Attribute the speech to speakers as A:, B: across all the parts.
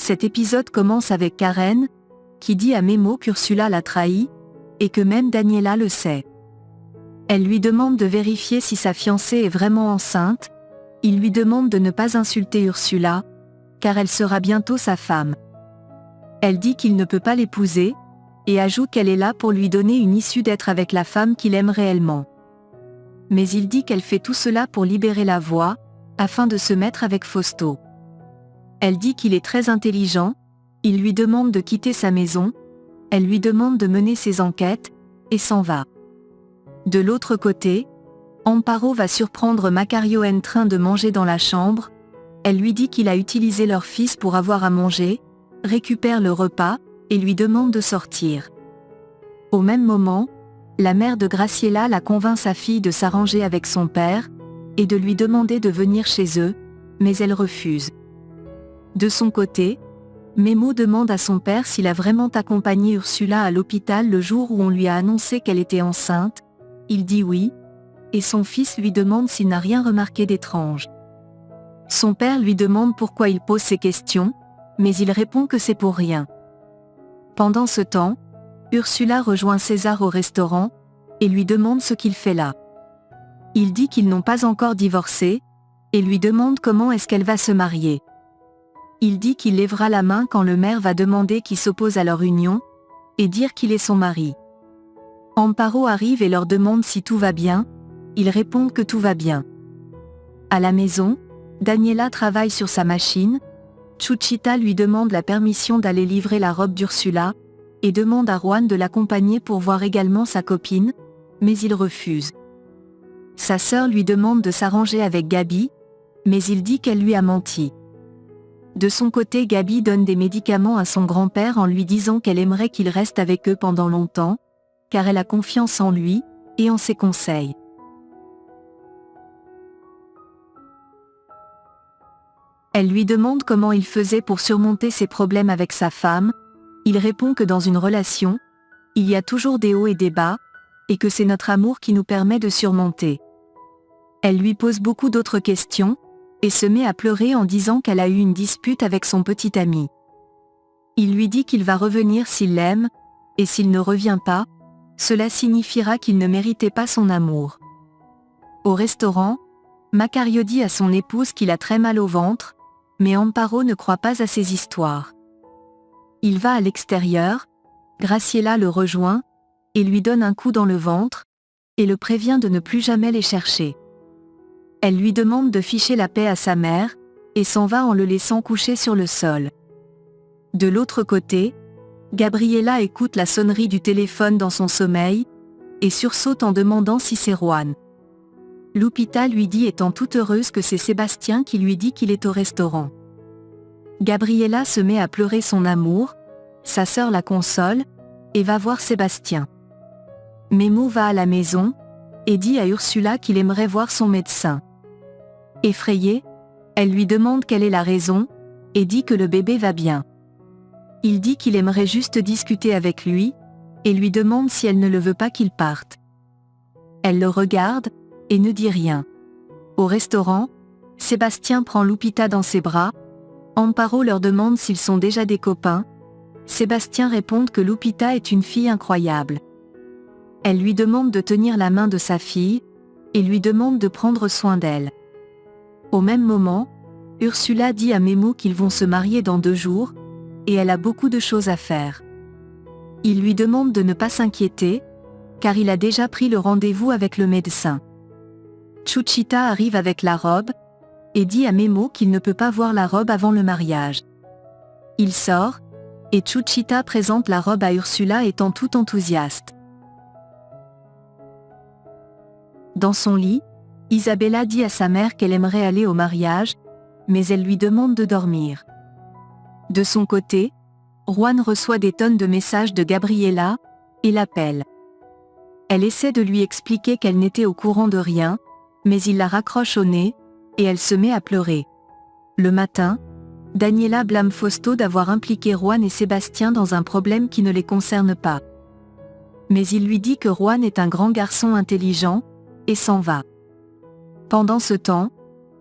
A: Cet épisode commence avec Karen, qui dit à Memo qu'Ursula l'a trahi, et que même Daniela le sait. Elle lui demande de vérifier si sa fiancée est vraiment enceinte, il lui demande de ne pas insulter Ursula, car elle sera bientôt sa femme. Elle dit qu'il ne peut pas l'épouser, et ajoute qu'elle est là pour lui donner une issue d'être avec la femme qu'il aime réellement. Mais il dit qu'elle fait tout cela pour libérer la voie, afin de se mettre avec Fausto. Elle dit qu'il est très intelligent, il lui demande de quitter sa maison, elle lui demande de mener ses enquêtes, et s'en va. De l'autre côté, Amparo va surprendre Macario en train de manger dans la chambre, elle lui dit qu'il a utilisé leur fils pour avoir à manger, récupère le repas, et lui demande de sortir. Au même moment, la mère de Graciela la convainc sa fille de s'arranger avec son père, et de lui demander de venir chez eux, mais elle refuse. De son côté, Memo demande à son père s'il a vraiment accompagné Ursula à l'hôpital le jour où on lui a annoncé qu'elle était enceinte, il dit oui, et son fils lui demande s'il n'a rien remarqué d'étrange. Son père lui demande pourquoi il pose ces questions, mais il répond que c'est pour rien. Pendant ce temps, Ursula rejoint César au restaurant, et lui demande ce qu'il fait là. Il dit qu'ils n'ont pas encore divorcé, et lui demande comment est-ce qu'elle va se marier. Il dit qu'il lèvera la main quand le maire va demander qui s'oppose à leur union, et dire qu'il est son mari. Amparo arrive et leur demande si tout va bien, ils répondent que tout va bien. À la maison, Daniela travaille sur sa machine, Chuchita lui demande la permission d'aller livrer la robe d'Ursula, et demande à Juan de l'accompagner pour voir également sa copine, mais il refuse. Sa sœur lui demande de s'arranger avec Gabi, mais il dit qu'elle lui a menti. De son côté, Gabi donne des médicaments à son grand-père en lui disant qu'elle aimerait qu'il reste avec eux pendant longtemps, car elle a confiance en lui, et en ses conseils. Elle lui demande comment il faisait pour surmonter ses problèmes avec sa femme, il répond que dans une relation, il y a toujours des hauts et des bas, et que c'est notre amour qui nous permet de surmonter. Elle lui pose beaucoup d'autres questions, et se met à pleurer en disant qu'elle a eu une dispute avec son petit ami. Il lui dit qu'il va revenir s'il l'aime, et s'il ne revient pas, cela signifiera qu'il ne méritait pas son amour. Au restaurant, Macario dit à son épouse qu'il a très mal au ventre, mais Amparo ne croit pas à ces histoires. Il va à l'extérieur, Graciela le rejoint, et lui donne un coup dans le ventre, et le prévient de ne plus jamais les chercher. Elle lui demande de ficher la paix à sa mère, et s'en va en le laissant coucher sur le sol. De l'autre côté, Gabriela écoute la sonnerie du téléphone dans son sommeil, et sursaute en demandant si c'est Juan. Lupita lui dit étant toute heureuse que c'est Sébastien qui lui dit qu'il est au restaurant. Gabriela se met à pleurer son amour, sa sœur la console, et va voir Sébastien. Memo va à la maison, et dit à Ursula qu'il aimerait voir son médecin. Effrayée, elle lui demande quelle est la raison, et dit que le bébé va bien. Il dit qu'il aimerait juste discuter avec lui, et lui demande si elle ne le veut pas qu'il parte. Elle le regarde, et ne dit rien. Au restaurant, Sébastien prend Lupita dans ses bras, Amparo leur demande s'ils sont déjà des copains, Sébastien répond que Lupita est une fille incroyable. Elle lui demande de tenir la main de sa fille, et lui demande de prendre soin d'elle. Au même moment, Ursula dit à Memo qu'ils vont se marier dans 2 jours, et elle a beaucoup de choses à faire. Il lui demande de ne pas s'inquiéter, car il a déjà pris le rendez-vous avec le médecin. Chuchita arrive avec la robe, et dit à Memo qu'il ne peut pas voir la robe avant le mariage. Il sort, et Chuchita présente la robe à Ursula étant tout enthousiaste. Dans son lit, Isabella dit à sa mère qu'elle aimerait aller au mariage, mais elle lui demande de dormir. De son côté, Juan reçoit des tonnes de messages de Gabriela, et l'appelle. Elle essaie de lui expliquer qu'elle n'était au courant de rien, mais il la raccroche au nez, et elle se met à pleurer. Le matin, Daniela blâme Fausto d'avoir impliqué Juan et Sébastien dans un problème qui ne les concerne pas. Mais il lui dit que Juan est un grand garçon intelligent, et s'en va. Pendant ce temps,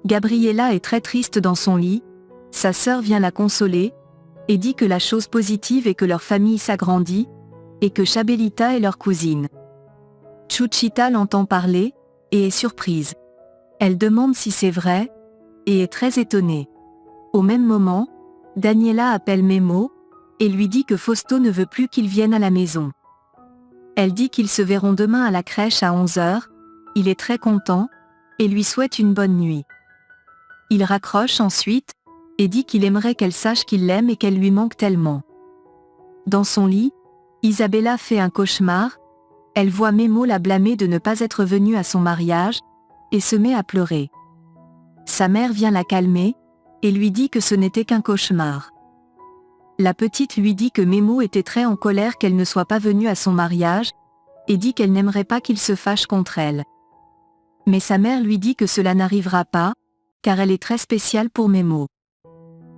A: Gabriela est très triste dans son lit, sa sœur vient la consoler, et dit que la chose positive est que leur famille s'agrandit, et que Chabelita est leur cousine. Chuchita l'entend parler, et est surprise. Elle demande si c'est vrai, et est très étonnée. Au même moment, Daniela appelle Memo, et lui dit que Fausto ne veut plus qu'il vienne à la maison. Elle dit qu'ils se verront demain à la crèche à 11h, il est très content, et lui souhaite une bonne nuit. Il raccroche ensuite, et dit qu'il aimerait qu'elle sache qu'il l'aime et qu'elle lui manque tellement. Dans son lit, Isabella fait un cauchemar, elle voit Memo la blâmer de ne pas être venue à son mariage, et se met à pleurer. Sa mère vient la calmer, et lui dit que ce n'était qu'un cauchemar. La petite lui dit que Memo était très en colère qu'elle ne soit pas venue à son mariage, et dit qu'elle n'aimerait pas qu'il se fâche contre elle. Mais sa mère lui dit que cela n'arrivera pas, car elle est très spéciale pour Memo.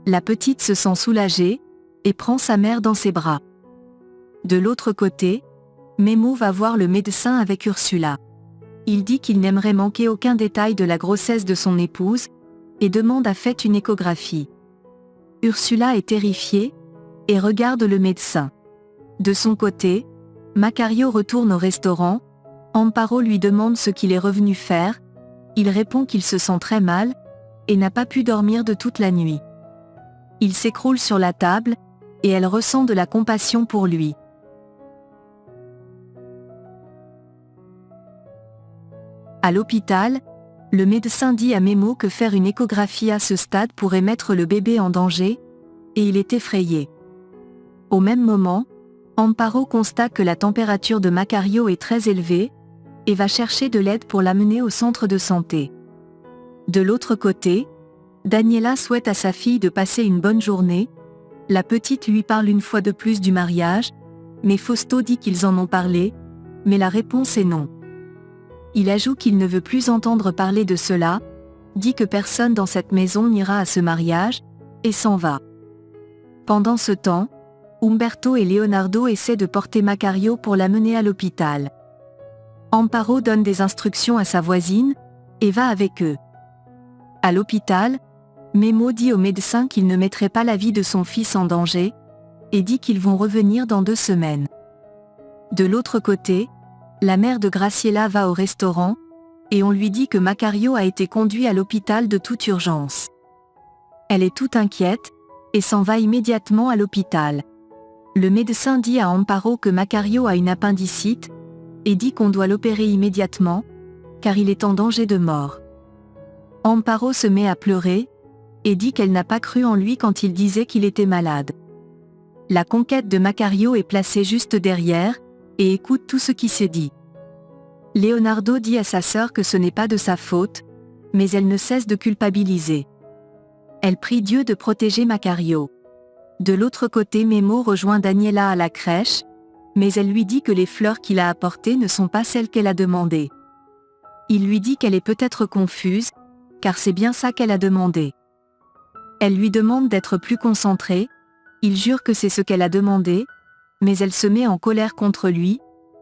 A: La petite se sent soulagée, et prend sa mère dans ses bras. De l'autre côté, Memo va voir le médecin avec Ursula. Il dit qu'il n'aimerait manquer aucun détail de la grossesse de son épouse, et demande à faire une échographie. Ursula est terrifiée, et regarde le médecin. De son côté, Macario retourne au restaurant, Amparo lui demande ce qu'il est revenu faire, il répond qu'il se sent très mal, et n'a pas pu dormir de toute la nuit. Il s'écroule sur la table, et elle ressent de la compassion pour lui. À l'hôpital, le médecin dit à Memo que faire une échographie à ce stade pourrait mettre le bébé en danger, et il est effrayé. Au même moment, Amparo constate que la température de Macario est très élevée, et va chercher de l'aide pour l'amener au centre de santé. De l'autre côté, Daniela souhaite à sa fille de passer une bonne journée, la petite lui parle une fois de plus du mariage, mais Fausto dit qu'ils en ont parlé, mais la réponse est non. Il ajoute qu'il ne veut plus entendre parler de cela, dit que personne dans cette maison n'ira à ce mariage, et s'en va. Pendant ce temps, Umberto et Leonardo essaient de porter Macario pour l'amener à l'hôpital. Amparo donne des instructions à sa voisine, et va avec eux. À l'hôpital, Memo dit au médecin qu'il ne mettrait pas la vie de son fils en danger, et dit qu'ils vont revenir dans 2 semaines. De l'autre côté, la mère de Graciela va au restaurant, et on lui dit que Macario a été conduit à l'hôpital de toute urgence. Elle est toute inquiète, et s'en va immédiatement à l'hôpital. Le médecin dit à Amparo que Macario a une appendicite, et dit qu'on doit l'opérer immédiatement, car il est en danger de mort. Amparo se met à pleurer, et dit qu'elle n'a pas cru en lui quand il disait qu'il était malade. La conquête de Macario est placée juste derrière, et écoute tout ce qui se dit. Leonardo dit à sa sœur que ce n'est pas de sa faute, mais elle ne cesse de culpabiliser. Elle prie Dieu de protéger Macario. De l'autre côté, Memo rejoint Daniela à la crèche, mais elle lui dit que les fleurs qu'il a apportées ne sont pas celles qu'elle a demandées. Il lui dit qu'elle est peut-être confuse, car c'est bien ça qu'elle a demandé. Elle lui demande d'être plus concentrée, il jure que c'est ce qu'elle a demandé, mais elle se met en colère contre lui,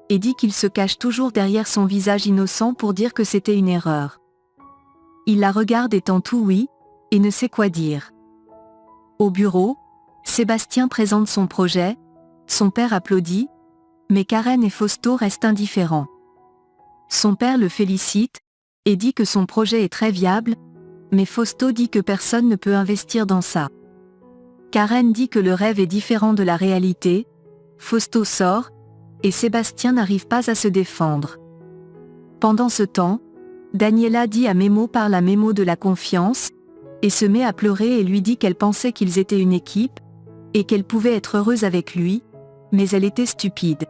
A: et dit qu'il se cache toujours derrière son visage innocent pour dire que c'était une erreur. Il la regarde étant tout oui, et ne sait quoi dire. Au bureau, Sébastien présente son projet, son père applaudit, mais Karen et Fausto restent indifférents. Son père le félicite, et dit que son projet est très viable, mais Fausto dit que personne ne peut investir dans ça. Karen dit que le rêve est différent de la réalité, Fausto sort, et Sébastien n'arrive pas à se défendre. Pendant ce temps, Daniela dit à Memo parle à Memo de la confiance, et se met à pleurer et lui dit qu'elle pensait qu'ils étaient une équipe, et qu'elle pouvait être heureuse avec lui, mais elle était stupide.